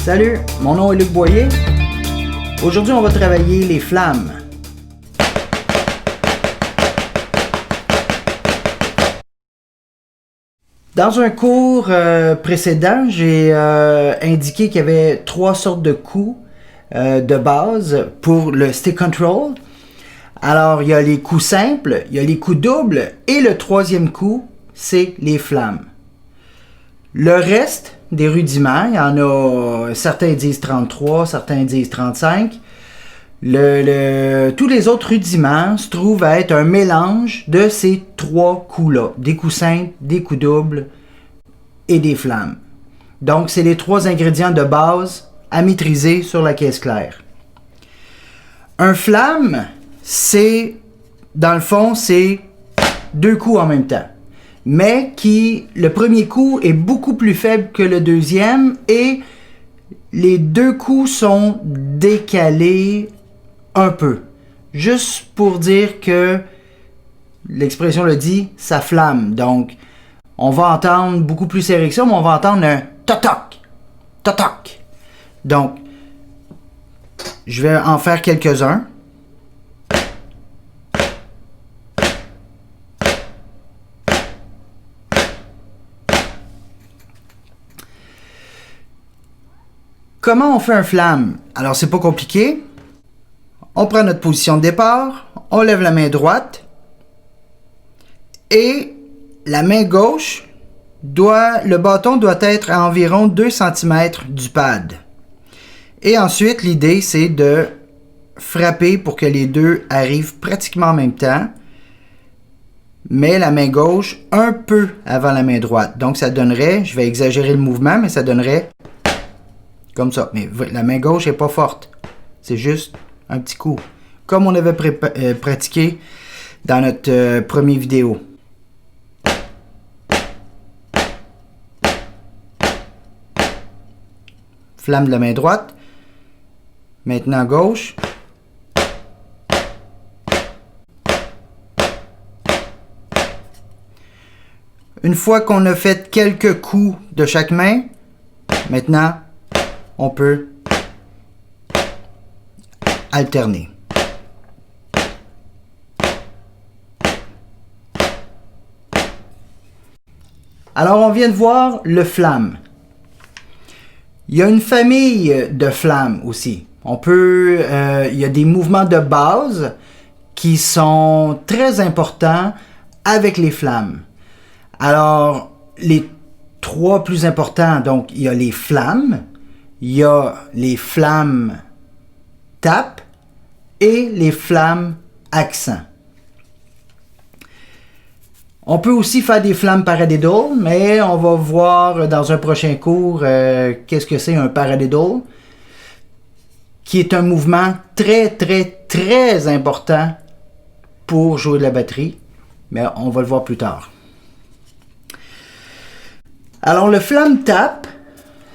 Salut, mon nom est Luc Boyer. Aujourd'hui, on va travailler les flammes. Dans un cours précédent, j'ai indiqué qu'il y avait 3 sortes de coups de base pour le stick control. Alors, il y a les coups simples, il y a les coups doubles et le 3e coup, c'est les flammes. Le reste des rudiments, il y en a, certains disent 33, certains disent 35. Tous les autres rudiments se trouvent à être un mélange de ces 3 coups-là. Des coups simples, des coups doubles et des flammes. Donc, c'est les 3 ingrédients de base à maîtriser sur la caisse claire. Un flamme, c'est, dans le fond, c'est 2 coups en même temps. Mais le premier coup est beaucoup plus faible que le deuxième et les 2 coups sont décalés un peu. Juste pour dire que l'expression le dit, ça flamme. Donc, on va entendre beaucoup plus serré que ça, mais on va entendre un toc-toc, toc-toc. Donc, je vais en faire quelques-uns. Comment on fait un flamme? Alors, c'est pas compliqué. On prend notre position de départ, on lève la main droite et la main gauche, le bâton doit être à environ 2 cm du pad. Et ensuite, l'idée, c'est de frapper pour que les deux arrivent pratiquement en même temps, mais la main gauche un peu avant la main droite. Donc, ça donnerait, je vais exagérer le mouvement, mais ça donnerait comme ça. Mais la main gauche n'est pas forte. C'est juste un petit coup. Comme on avait pratiqué dans notre première vidéo. Flamme de la main droite. Maintenant gauche. Une fois qu'on a fait quelques coups de chaque main, maintenant, on peut alterner. Alors, on vient de voir le flamme. Il y a une famille de flammes aussi. Il y a des mouvements de base qui sont très importants avec les flammes. Alors, les 3 plus importants, donc, il y a les flammes, il y a les flammes tap et les flammes accent. On peut aussi faire des flammes paradiddle, mais on va voir dans un prochain cours qu'est-ce que c'est un paradiddle, qui est un mouvement très, très, très important pour jouer de la batterie, mais on va le voir plus tard. Alors, le flamme tap,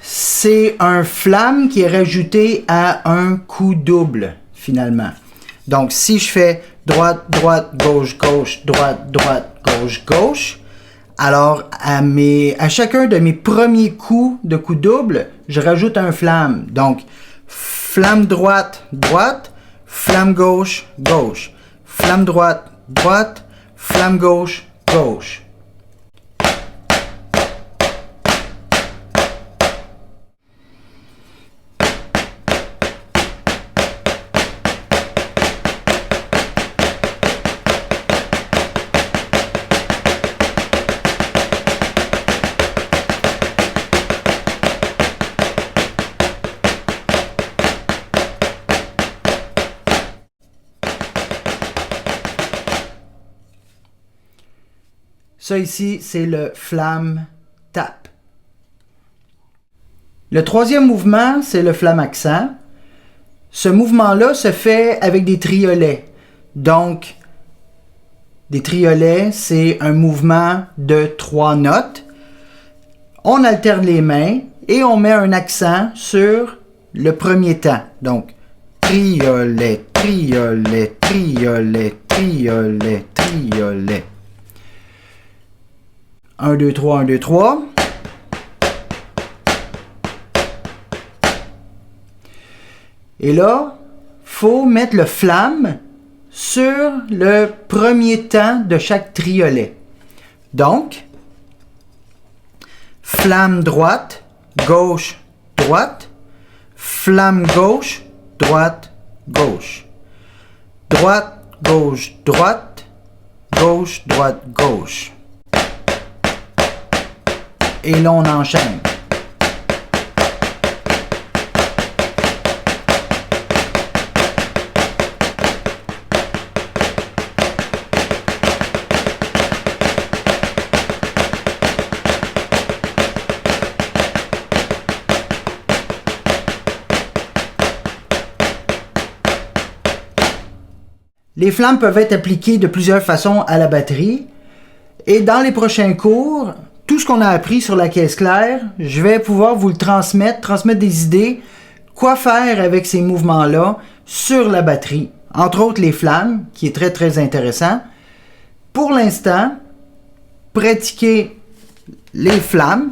c'est un flamme qui est rajouté à un coup double, finalement. Donc, si je fais droite, droite, gauche, gauche, droite, droite, gauche, gauche, alors à chacun de mes premiers coups de coup double, je rajoute un flamme. Donc, flamme droite, droite, flamme gauche, gauche, flamme droite, droite, flamme gauche, gauche. Ça ici, c'est le flamme tap. Le 3e mouvement, c'est le flamme accent. Ce mouvement-là se fait avec des triolets. Donc, des triolets, c'est un mouvement de 3 notes. On alterne les mains et on met un accent sur le premier temps. Donc, triolet, triolet, triolet, triolet, triolet. 1, 2, 3, 1, 2, 3. Et là, faut mettre le flamme sur le premier temps de chaque triolet. Donc, flamme droite, gauche, droite, flamme gauche, droite, gauche. Droite, gauche, droite, gauche, droite, gauche. Et là, on enchaîne. Les flammes peuvent être appliquées de plusieurs façons à la batterie. Et dans les prochains cours, tout ce qu'on a appris sur la caisse claire, je vais pouvoir vous le transmettre des idées, quoi faire avec ces mouvements-là sur la batterie. Entre autres les flammes, qui est très très intéressant. Pour l'instant, pratiquez les flammes,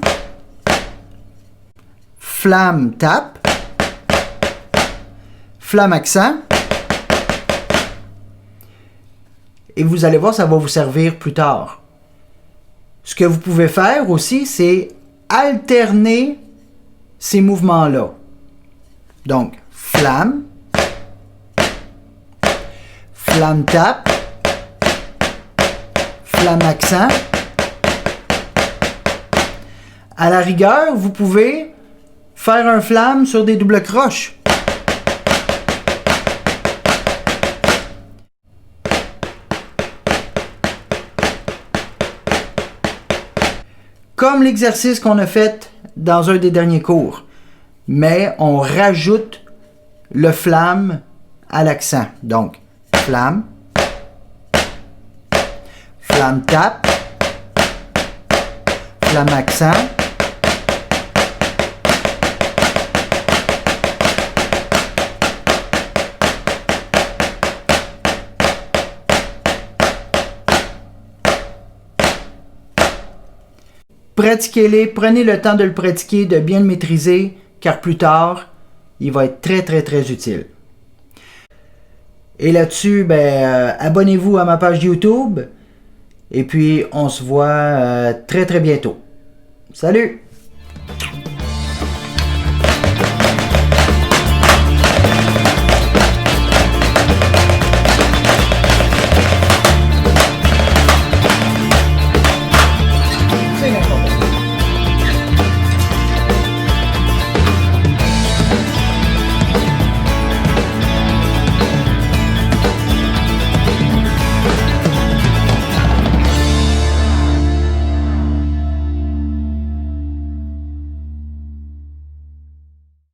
flamme tape, flamme accent. Et vous allez voir, ça va vous servir plus tard. Ce que vous pouvez faire aussi, c'est alterner ces mouvements-là. Donc, flamme, flamme tape, flamme accent. À la rigueur, vous pouvez faire un flamme sur des doubles croches. Comme l'exercice qu'on a fait dans un des derniers cours. Mais on rajoute le flamme à l'accent. Donc, flamme, flamme tape, flamme accent. Pratiquez-les, prenez le temps de le pratiquer, de bien le maîtriser, car plus tard, il va être très très très utile. Et là-dessus, abonnez-vous à ma page YouTube, et puis on se voit très très bientôt. Salut! C'est n'importe quoi.